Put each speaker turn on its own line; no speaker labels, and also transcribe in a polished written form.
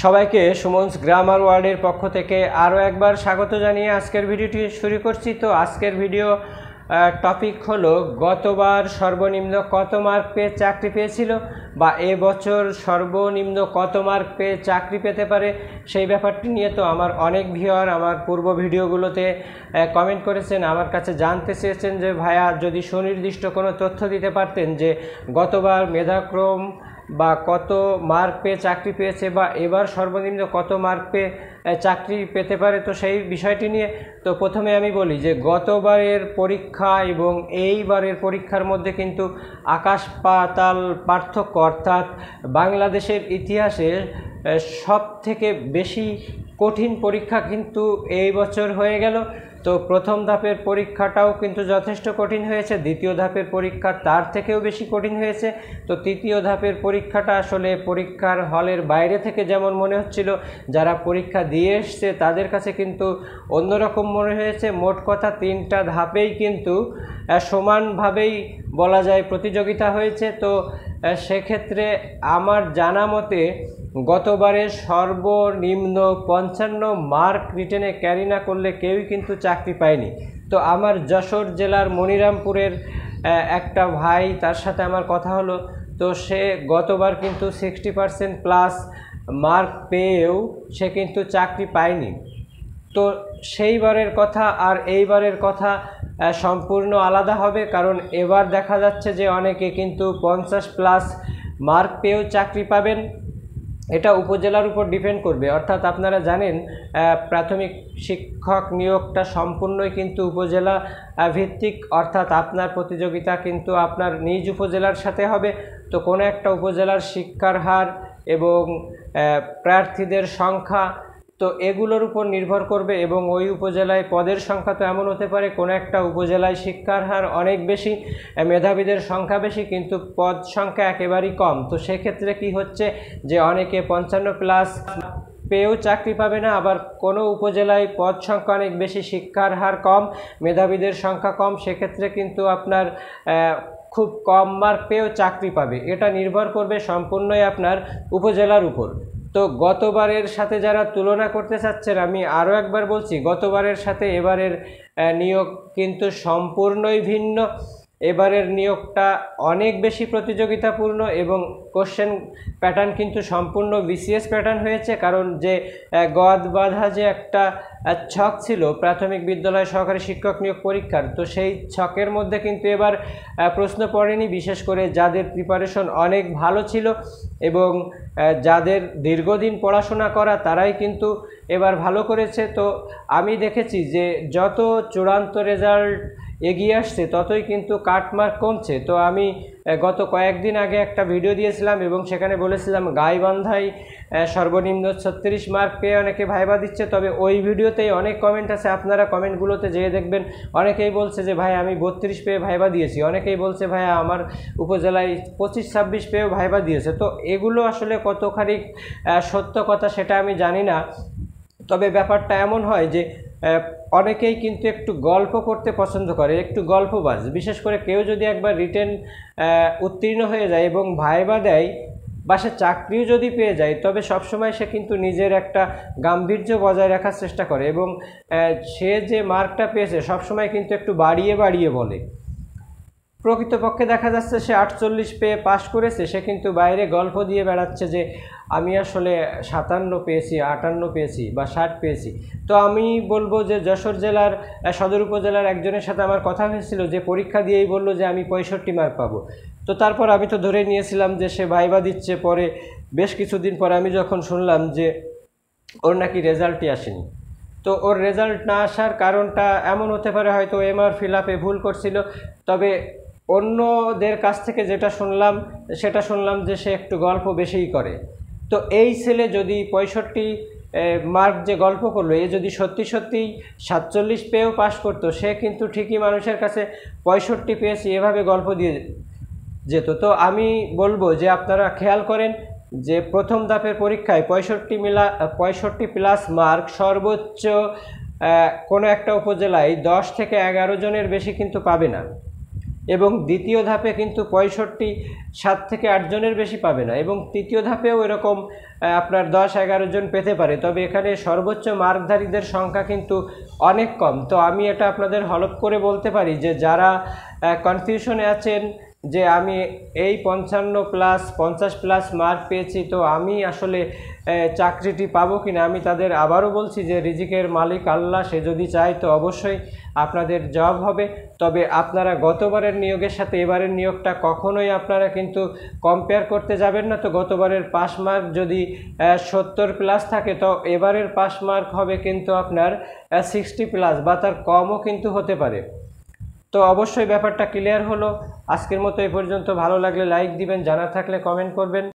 সবাইকে সুমনস গ্রামার ওয়ার্ল্ডের পক্ষ থেকে আরও একবার স্বাগত জানিয়ে আজকের ভিডিওটি শুরু করছি। তো আজকের ভিডিও টপিক হলো গতবার সর্বনিম্ন কত মার্ক পেয়ে চাকরি পেয়েছিল বা এবছর সর্বনিম্ন কত মার্ক পেয়ে চাকরি পেতে পারে সেই ব্যাপারটি নিয়ে। তো আমার অনেক ভিউয়ার আমার পূর্ব ভিডিওগুলোতে কমেন্ট করেছেন, আমার কাছে জানতে চেয়েছেন যে ভাইয়া যদি সুনির্দিষ্ট কোনো তথ্য দিতে পারতেন যে গতবার মেধাক্রম বা কত মার্ক পেয়ে চাকরি পেয়েছে বা এবার সর্বনিম্ন কত মার্ক পেয়ে চাকরি পেতে পারে, তো সেই বিষয়টি নিয়ে। তো প্রথমে আমি বলি যে গতবারের পরীক্ষা এবং এইবারের পরীক্ষার মধ্যে কিন্তু আকাশ পাতাল পার্থক্য, অর্থাৎ বাংলাদেশের ইতিহাসে সব থেকে বেশি কঠিন পরীক্ষা কিন্তু এই বছর হয়ে গেল। তো প্রথম ধাপের পরীক্ষাটাও কিন্তু যথেষ্ট কঠিন হয়েছে, দ্বিতীয় ধাপের পরীক্ষা তার থেকেও বেশি কঠিন হয়েছে। তো তৃতীয় ধাপের পরীক্ষাটা আসলে পরীক্ষার হলের বাইরে থেকে যেমন মনে হচ্ছিল, যারা পরীক্ষা দিয়ে এসছে তাদের কাছে কিন্তু অন্যরকম মনে হয়েছে। মোট কথা তিনটা ধাপেই কিন্তু সমানভাবেই বলা যায় প্রতিযোগিতা হয়েছে। তো সেক্ষেত্রে আমার জানা মতে গতবারে সর্বনিম্ন 55 মার্ক রিটেনে ক্যারি না করলে কেউই কিন্তু চাকরি পায়নি। তো আমার যশোর জেলার মনিরামপুরের একটা ভাই, তার সাথে আমার কথা হলো, তো সে গতবার কিন্তু 60% প্লাস মার্ক পেয়েও সে কিন্তু চাকরি পায়নি। তো সেইবারের কথা আর এইবারের কথা সম্পূর্ণ আলাদা হবে, কারণ এবার দেখা যাচ্ছে যে অনেকে কিন্তু 50 প্লাস মার্ক পেয়েও চাকরি পাবেন। এটা উপজেলার উপর ডিপেন্ড করবে, অর্থাৎ আপনারা জানেন প্রাথমিক শিক্ষক নিয়োগটা সম্পূর্ণই কিন্তু উপজেলা ভিত্তিক, অর্থাৎ আপনার প্রতিযোগিতা কিন্তু আপনার নিজ উপজেলার সাথে হবে। তো কোনো একটা উপজেলার শিক্ষার হার এবং প্রার্থীদের সংখ্যা, তো এগুলোর উপর নির্ভর করবে। এবং ওই উপজেলায় পদের সংখ্যা তো এমন হতে পারে কোনো একটা উপজেলায় শিক্ষার হার অনেক বেশি, মেধাবীদের সংখ্যা বেশি, কিন্তু পদ সংখ্যা একেবারেই কম। তো সেক্ষেত্রে কি হচ্ছে যে অনেকে 55 প্লাস পেয়েও চাকরি পাবে না, আবার কোনো উপজেলায় পদ সংখ্যা অনেক বেশি, শিক্ষার হার কম, মেধাবীদের সংখ্যা কম, সেক্ষেত্রে কিন্তু আপনার খুব কম মার্ক পেয়েও চাকরি পাবে। এটা নির্ভর করবে সম্পূর্ণই আপনার উপজেলার উপর। তো গতবারের সাথে যারা তুলনা করতে চাচ্ছেন, আমি আরও একবার বলছি, গতবারের সাথে এবারের নিয়োগ কিন্তু সম্পূর্ণই ভিন্ন। এবারের নিয়োগটা অনেক বেশি প্রতিযোগিতাপূর্ণ এবং কোশ্চেন প্যাটার্ন কিন্তু সম্পূর্ণ বিসিএস প্যাটার্ন হয়েছে। কারণ যে গদ বাঁধা যে একটা ছক ছিল প্রাথমিক বিদ্যালয় সহকারী শিক্ষক নিয়োগ পরীক্ষার, তো সেই ছকের মধ্যে কিন্তু এবার প্রশ্ন পড়েনি, বিশেষ করে যাদের প্রিপারেশন অনেক ভালো ছিল এবং যাদের দীর্ঘদিন পড়াশোনা করা তারাই কিন্তু এবার ভালো করেছে। তো আমি দেখেছি যে যত চূড়ান্ত রেজাল্ট এগিয়ে আসছে ততই কিন্তু কাটমার্ক কমছে। তো আমি গত কয়েকদিন আগে একটা ভিডিও দিয়েছিলাম এবং সেখানে বলেছিলাম গাইবান্ধায় সর্বনিম্ন 36 মার্ক পেয়ে অনেকে ভাইবা দিচ্ছে। তবে ওই ভিডিওতেই অনেক কমেন্ট আছে, আপনারা কমেন্টগুলোতে যেয়ে দেখবেন, অনেকেই বলছে যে ভাই আমি 32 পেয়ে ভাইবা দিয়েছি, অনেকেই বলছে ভাই আমার উপজেলায় 25-26 পেয়েও ভাইবা দিয়েছে। তো এগুলো আসলে কতখানি সত্য কথা সেটা আমি জানি না। তবে ব্যাপারটা এমন হয় যে অনেকেই কিন্তু একটু গল্প করতে পছন্দ করে, একটু গল্পবাজ। বিশেষ করে কেউ যদি একবার রিটেন উত্তীর্ণ হয়ে যায় এবং ভাইবা দেয় বা সে চাকরিও যদি পেয়ে যায়, তবে সবসময় সে কিন্তু নিজের একটা গাম্ভীর্য বজায় রাখার চেষ্টা করে এবং সে যে মার্কটা পেয়েছে সবসময় কিন্তু একটু বাড়িয়ে বাড়িয়ে বলে। প্রকৃতপক্ষে দেখা যাচ্ছে সে 48 পেয়ে পাশ করেছে, সে কিন্তু বাইরে গল্প দিয়ে বেড়াচ্ছে যে আমি আসলে 57 পেয়েছি, 58 পেয়েছি বা 60 পেয়েছি। তো আমি বলবো যে যশোর জেলার সদর উপজেলার একজনের সাথে আমার কথা হয়েছিল, যে পরীক্ষা দিয়েই বলল যে আমি 65 মার্ক পাবো। তো তারপর আমি তো ধরে নিয়েছিলাম যে সে ভাইবা দিচ্ছে। পরে বেশ কিছুদিন পরে আমি যখন শুনলাম যে ওর নাকি রেজাল্টই আসেনি, তো ওর রেজাল্ট না আসার কারণটা এমন হতে পারে হয়তো এমআর ফিল আপে ভুল করছিল। তবে অন্যদের কাছ থেকে যেটা শুনলাম সেটা শুনলাম যে সে একটু গল্প বেশিই করে। তো এই ছেলে যদি 65 মার্ক যে গল্প করলো, এ যদি সত্যি সত্যিই 47 পেয়েও পাশ করতো, সে কিন্তু ঠিকই মানুষের কাছে 65 পেয়েছি এভাবে গল্প দিয়ে যেত। তো আমি বলবো যে আপনারা খেয়াল করেন যে প্রথম ধাপের পরীক্ষায় 65 প্লাস মার্ক সর্বোচ্চ কোনো একটা উপজেলায় 10 থেকে 11 জনের বেশি কিন্তু পাবে না। এবং দ্বিতীয় ধাপে কিন্তু 65 7 থেকে 8 জনের বেশি পাবে না, এবং তৃতীয় ধাপেও এরকম আপনার 10-11 জন পেতে পারে। তবে এখানে সর্বোচ্চ মার্কধারীদের সংখ্যা কিন্তু অনেক কম। তো আমি এটা আপনাদের হলফ করে বলতে পারি যে যারা কনফিউশনে আছেন যে আমি এই 55+50+ মার্ক পেয়েছি, তো আমি আসলে চাকরিটি পাবো কিনা, আমি তাদের আবারও বলছি যে রিজিকের মালিক আল্লাহ, সে যদি চায় তো অবশ্যই আপনাদের জব হবে। তবে আপনারা গতবারের নিয়োগের সাথে এবারের নিয়োগটা কখনোই আপনারা কিন্তু কম্পেয়ার করতে যাবেন না। তো গতবারের পাস মার্ক যদি 70+ থাকে, তো এবারের পাস মার্ক হবে কিন্তু আপনার 60+ বা তার কমও কিন্তু হতে পারে। তো অবশ্যই ব্যাপারটা ক্লিয়ার হলো। আজকের মতো এই পর্যন্ত। ভালো লাগলে লাইক দিবেন, জানা থাকলে কমেন্ট করবেন।